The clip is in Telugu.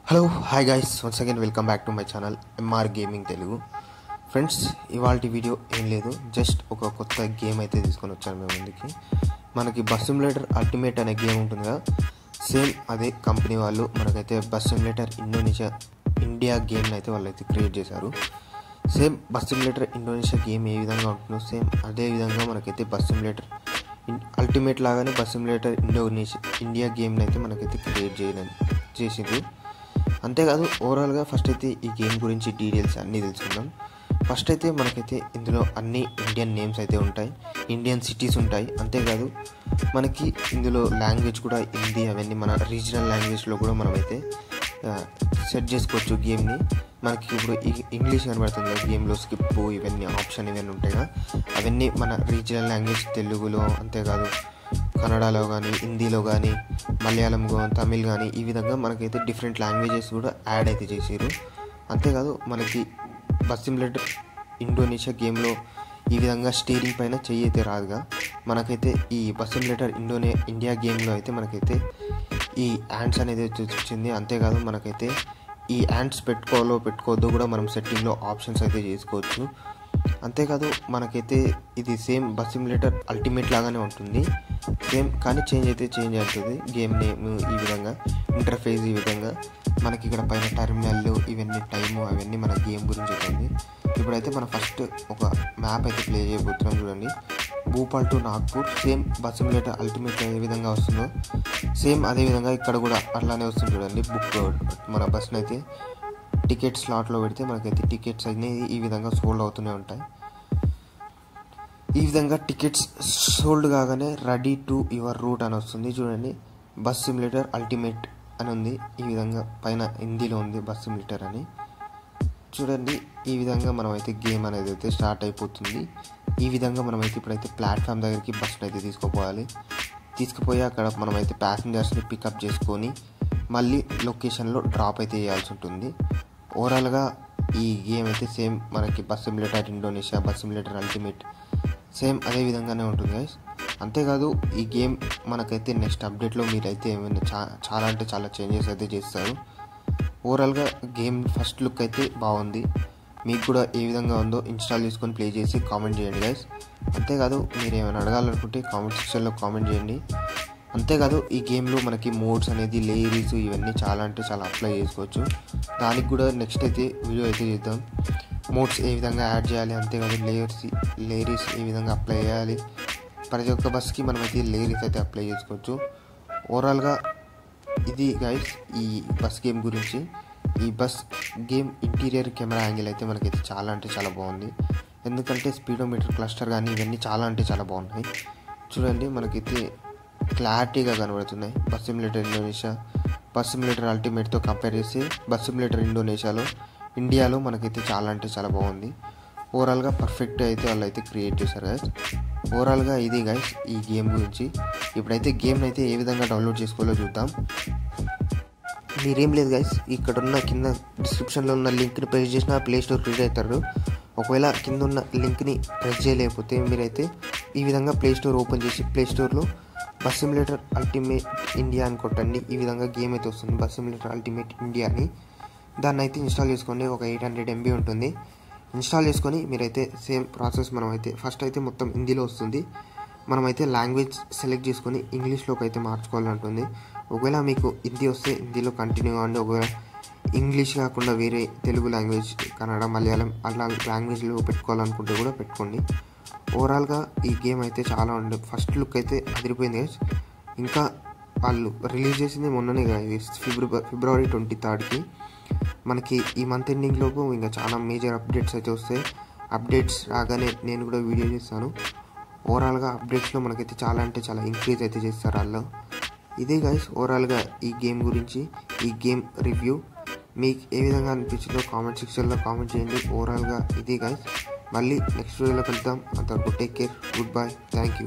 Hello hi guys, once again welcome back to my channel MR gaming Telugu. Friends, ఇవాళ వీడియో ఏం లేదు, జస్ట్ ఒక కొత్త గేమ్ అయితే తీసుకొని వచ్చాను మేము ముందుకి. మనకి బస్ సిమ్యులేటర్ అల్టిమేట్ అనే గేమ్ ఉంటుంది కదా, సేమ్ అదే కంపెనీ వాళ్ళు మనకైతే బస్ సిమ్యులేటర్ ఇండియా గేమ్ని అయితే వాళ్ళు అయితే క్రియేట్ చేశారు. Same bus simulator Indonesia game ఏ విధంగా ఉంటుందో సేమ్ అదే విధంగా మనకైతే బస్ సిమ్యులేటర్ అల్టిమేట్ లాగానే బస్ సిమ్యులేటర్ ఇండియా గేమ్ని అయితే మనకైతే క్రియేట్ చేసింది. అంతేకాదు ఓవరాల్గా ఫస్ట్ అయితే ఈ గేమ్ గురించి డీటెయిల్స్ అన్నీ తెలుసుకుందాం. ఫస్ట్ అయితే మనకైతే ఇందులో అన్ని ఇండియన్ నేమ్స్ అయితే ఉంటాయి, ఇండియన్ సిటీస్ ఉంటాయి. అంతేకాదు మనకి ఇందులో లాంగ్వేజ్ కూడా హిందీ అవన్నీ మన రీజనల్ లాంగ్వేజ్లో కూడా మనమైతే సెట్ చేసుకోవచ్చు గేమ్ని. మనకి ఇప్పుడు ఇంగ్లీష్ కనబడుతుంది కదా గేమ్లో, స్కిప్ ఇవన్నీ ఆప్షన్ ఇవన్నీ ఉంటాయి కదా, అవన్నీ మన రీజనల్ లాంగ్వేజ్ తెలుగులో, అంతేకాదు కన్నడలో కానీ హిందీలో కానీ మలయాళం తమిళ్ కానీ ఈ విధంగా మనకైతే డిఫరెంట్ లాంగ్వేజెస్ కూడా యాడ్ అయితే చేసారు. అంతేకాదు మనకి బస్ సిమ్యులేటర్ ఇండోనేషియా గేమ్లో ఈ విధంగా స్టీరింగ్ పైన చెయ్యి అయితే రాదుగా, మనకైతే ఈ బస్ సిమ్యులేటర్ ఇండియా గేమ్లో అయితే మనకైతే ఈ హ్యాండ్స్ అనేది వచ్చింది. అంతేకాదు మనకైతే ఈ హ్యాండ్స్ పెట్టుకోవద్దో కూడా మనం సెట్టింగ్లో ఆప్షన్స్ అయితే చేసుకోవచ్చు. అంతేకాదు మనకైతే ఇది సేమ్ బస్ సిమ్యులేటర్ అల్టిమేట్ లాగానే ఉంటుంది సేమ్, కానీ చేంజ్ అవుతుంది గేమ్ నేమ్ ఈ విధంగా, ఇంటర్ఫేస్ ఈ విధంగా. మనకి ఇక్కడ పైన టెర్మినల్ ఇవన్నీ టైము అవన్నీ మన గేమ్ గురించి అవుతుంది. ఇప్పుడైతే మనం ఫస్ట్ ఒక మ్యాప్ అయితే ప్లే చేయబోతున్నాం. చూడండి, Bhopal to Nagpur. Same bus simulator ultimate ఏ విధంగా వస్తుందో సేమ్ అదే విధంగా ఇక్కడ కూడా అట్లానే వస్తుంది. చూడండి, మన బస్ని అయితే టికెట్ స్లాట్లో పెడితే మనకైతే టికెట్స్ అనేది ఈ విధంగా సోల్డ్ అవుతూనే ఉంటాయి. ఈ విధంగా టికెట్స్ సోల్డ్ కాగానే రెడీ టు యువర్ రూట్ అని వస్తుంది. చూడండి, బస్ సిమ్యులేటర్ అల్టిమేట్ అని ఉంది. ఈ విధంగా పైన హిందీలో ఉంది బస్ సిమ్యులేటర్ అని. చూడండి, ఈ విధంగా మనమైతే గేమ్ అనేది అయితే స్టార్ట్ అయిపోతుంది. ఈ విధంగా మనమైతే ఇప్పుడైతే ప్లాట్ఫామ్ దగ్గరికి బస్ని అయితే తీసుకుపోయి అక్కడ మనమైతే ప్యాసింజర్స్ని పికప్ చేసుకొని మళ్ళీ లొకేషన్లో డ్రాప్ అయితే చేయాల్సి ఉంటుంది. ఓవరాల్గా ఈ గేమ్ అయితే సేమ్ మనకి bus simulator Indonesia, bus simulator ultimate same అదే విధంగానే ఉంటుంది గైస్. అంతేకాదు ఈ గేమ్ మనకైతే నెక్స్ట్ అప్డేట్లో మీరైతే ఏమైనా చాలా అంటే చాలా చేంజెస్ అయితే చేస్తారు. ఓవరాల్గా గేమ్ ఫస్ట్ లుక్ అయితే బాగుంది. మీకు కూడా ఏ విధంగా ఉందో ఇన్స్టాల్ చేసుకొని ప్లే చేసి కామెంట్ చేయండి గైస్. అంతేకాదు మీరు ఏమైనా అడగాలనుకుంటే కామెంట్ సెక్షన్లో కామెంట్ చేయండి. అంతేకాదు ఈ గేమ్లో మనకి మోడ్స్ అనేది లేయరీస్ ఇవన్నీ చాలా అంటే చాలా అప్లై చేసుకోవచ్చు. దానికి కూడా నెక్స్ట్ అయితే వీడియో అయితే చేద్దాం, మోడ్స్ ఏ విధంగా యాడ్ చేయాలి, అంతేకాదు లేయరీస్ ఏ విధంగా అప్లై చేయాలి. ప్రతి ఒక్క బస్కి మనమైతే లేయరీస్ అయితే అప్లై చేసుకోవచ్చు. ఓవరాల్గా ఇది గైస్ ఈ బస్ గేమ్ గురించి. ఈ bus game interior camera angle అయితే మనకైతే చాలా అంటే చాలా బాగుంది. ఎందుకంటే స్పీడోమీటర్ క్లస్టర్ కానీ ఇవన్నీ చాలా అంటే చాలా బాగున్నాయి. చూడండి, మనకైతే క్లారిటీగా కనబడుతున్నాయి. Bus simulator Indonesia, bus simulator అల్టిమేట్తో కంపేర్ చేస్తే బస్ సిమ్యులేటర్ ఇండియాలో మనకైతే చాలా అంటే చాలా బాగుంది. ఓవరాల్గా పర్ఫెక్ట్ అయితే వాళ్ళు అయితే క్రియేట్ చేశారు గైస్. ఓవరాల్గా ఇది గైస్ ఈ గేమ్ గురించి. ఇప్పుడైతే గేమ్ని అయితే ఏ విధంగా డౌన్లోడ్ చేసుకోవాలో చూద్దాం. మీరేం లేదు గైస్, ఇక్కడున్న కింద డిస్క్రిప్షన్లో ఉన్న లింక్ని ప్రెస్ చేసిన ప్లే స్టోర్ క్రియేట్ అవుతారు. ఒకవేళ కింద ఉన్న లింక్ని ప్రెస్ చేయలేకపోతే మీరైతే ఈ విధంగా ప్లే స్టోర్ ఓపెన్ చేసి ప్లే స్టోర్లో బస్ సిమ్యులేటర్ అల్టిమేట్ ఇండియా అని కొట్టండి. ఈ విధంగా గేమ్ అయితే వస్తుంది, బస్ సిమ్యులేటర్ అల్టిమేట్ ఇండియా అని. దాన్ని అయితే ఇన్స్టాల్ చేసుకోండి. ఒక 800 MB ఉంటుంది. ఇన్స్టాల్ చేసుకొని మీరైతే సేమ్ ప్రాసెస్ మనమైతే ఫస్ట్ అయితే మొత్తం హిందీలో వస్తుంది. మనమైతే లాంగ్వేజ్ సెలెక్ట్ చేసుకొని ఇంగ్లీష్లోకి అయితే మార్చుకోవాలంటుంది. ఒకవేళ మీకు హిందీ వస్తే హిందీలో కంటిన్యూ అవ్వండి. ఒకవేళ ఇంగ్లీష్ కాకుండా వేరే తెలుగు లాంగ్వేజ్, కన్నడ, మలయాళం అట్లా లాంగ్వేజ్లో పెట్టుకోవాలనుకుంటే కూడా పెట్టుకోండి. ఓవరాల్గా ఈ గేమ్ అయితే చాలా ఉండే ఫస్ట్ లుక్ అయితే అదిరిపోయింది గైస్. ఇంకా వాళ్ళు రిలీజ్ చేసింది మొన్ననే ఫిబ్రవరి 23కి. మనకి ఈ మంత్ ఎండింగ్లోపు ఇంకా చాలా మేజర్ అప్డేట్స్ అయితే వస్తాయి. అప్డేట్స్ రాగానే నేను కూడా వీడియో చేస్తాను. ఓవరాల్గా అప్డేట్స్లో మనకైతే చాలా అంటే చాలా ఇంక్రీజ్ అయితే చేస్తారు వాళ్ళు. ఇదే గైస్ ఓవరాల్గా ఈ గేమ్ గురించి, ఈ గేమ్ రివ్యూ. మీకు ఏ విధంగా అనిపించిందో కామెంట్ సెక్షన్లో కామెంట్ చేయండి. ఓవరాల్గా ఇది గైస్, మళ్ళీ నెక్స్ట్ వీడియోలో కలుద్దాం. అంతవరకు take care, good bye, thank you.